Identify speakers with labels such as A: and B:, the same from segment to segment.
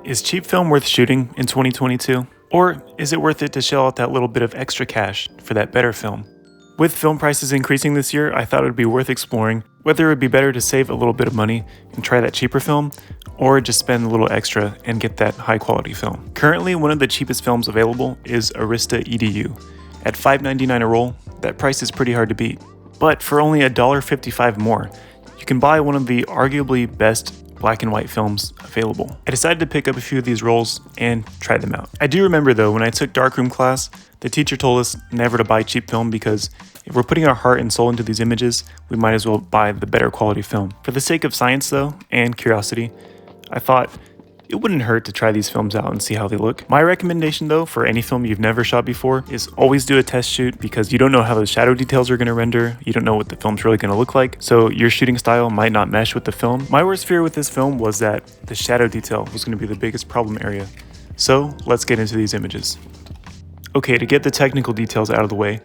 A: Is cheap film worth shooting in 2022? Or is it worth it to shell out that little bit of extra cash for that better film? With film prices increasing this year, I thought it would be worth exploring whether it would be better to save a little bit of money and try that cheaper film, or just spend a little extra and get that high quality film. Currently, one of the cheapest films available is Arista EDU. At $5.99 a roll, that price is pretty hard to beat. But for only $1.55 more, you can buy one of the arguably best black and white films available. I decided to pick up a few of these rolls and try them out. I do remember though, when I took darkroom class, the teacher told us never to buy cheap film because if we're putting our heart and soul into these images, we might as well buy the better quality film. For the sake of science though, and curiosity, I thought it wouldn't hurt to try these films out and see how they look. My recommendation though, for any film you've never shot before, is always do a test shoot because you don't know how the shadow details are going to render, you don't know what the film's really going to look like, so your shooting style might not mesh with the film. My worst fear with this film was that the shadow detail was going to be the biggest problem area. So let's get into these images. Okay, to get the technical details out of the way,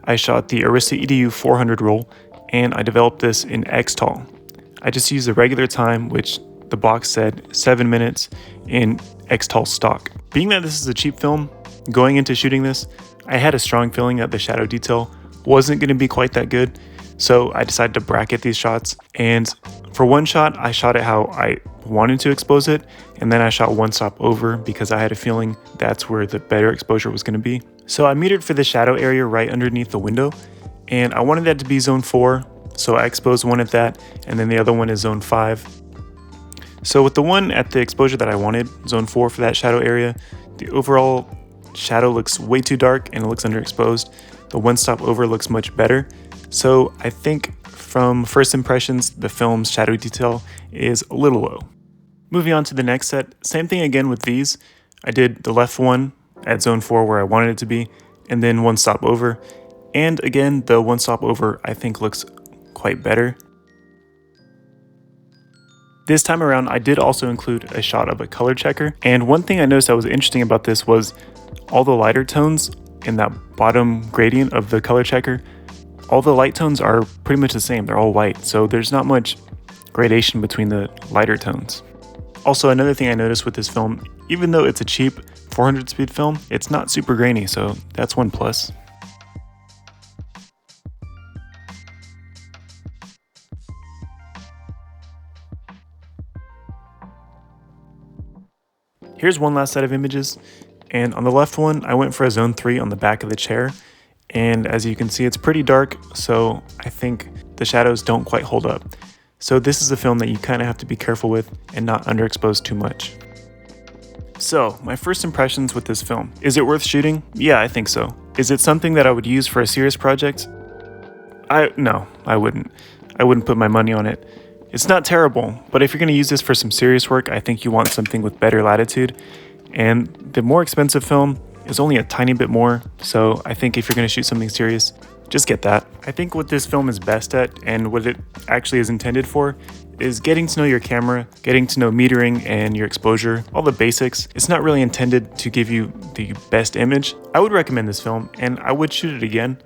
A: I shot the Arista EDU 400 roll and I developed this in X-Tall. I just used the regular time, which the box said 7 minutes in X-Tall stock. Being that this is a cheap film, going into shooting this, I had a strong feeling that the shadow detail wasn't going to be quite that good, so I decided to bracket these shots, and for one shot I shot it how I wanted to expose it, and then I shot one stop over because I had a feeling that's where the better exposure was going to be. So I metered for the shadow area right underneath the window, and I wanted that to be zone 4, so I exposed one at that, and then the other one is zone 5. So with the one at the exposure that I wanted, zone 4 for that shadow area, the overall shadow looks way too dark and it looks underexposed. The one stop over looks much better. So I think from first impressions, the film's shadow detail is a little low. Moving on to the next set, same thing again with these. I did the left one at zone 4 where I wanted it to be, and then one stop over. And again, the one stop over I think looks quite better. This time around, I did also include a shot of a color checker, and one thing I noticed that was interesting about this was all the lighter tones in that bottom gradient of the color checker, all the light tones are pretty much the same, they're all white, so there's not much gradation between the lighter tones. Also, another thing I noticed with this film, even though it's a cheap 400 speed film, it's not super grainy, so that's one plus. Here's one last set of images, and on the left one, I went for a zone 3 on the back of the chair, and as you can see, it's pretty dark, so I think the shadows don't quite hold up. So this is a film that you kind of have to be careful with and not underexpose too much. So, my first impressions with this film. Is it worth shooting? Yeah, I think so. Is it something that I would use for a serious project? No, I wouldn't. I wouldn't put my money on it. It's not terrible, but if you're going to use this for some serious work, I think you want something with better latitude. And the more expensive film is only a tiny bit more, so I think if you're going to shoot something serious, just get that. I think what this film is best at, and what it actually is intended for, is getting to know your camera, getting to know metering and your exposure, all the basics. It's not really intended to give you the best image. I would recommend this film, and I would shoot it again.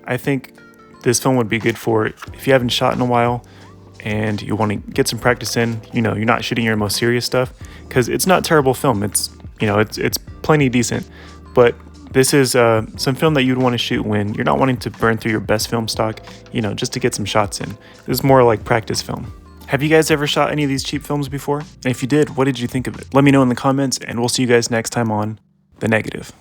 A: I think this film would be good for if you haven't shot in a while, and you want to get some practice in, you're not shooting your most serious stuff, because it's not terrible film. It's plenty decent, but this is some film that you'd want to shoot when you're not wanting to burn through your best film stock, just to get some shots in. This is more like practice film. Have you guys ever shot any of these cheap films before? And if you did, what did you think of it? Let me know in the comments, and we'll see you guys next time on The Negative.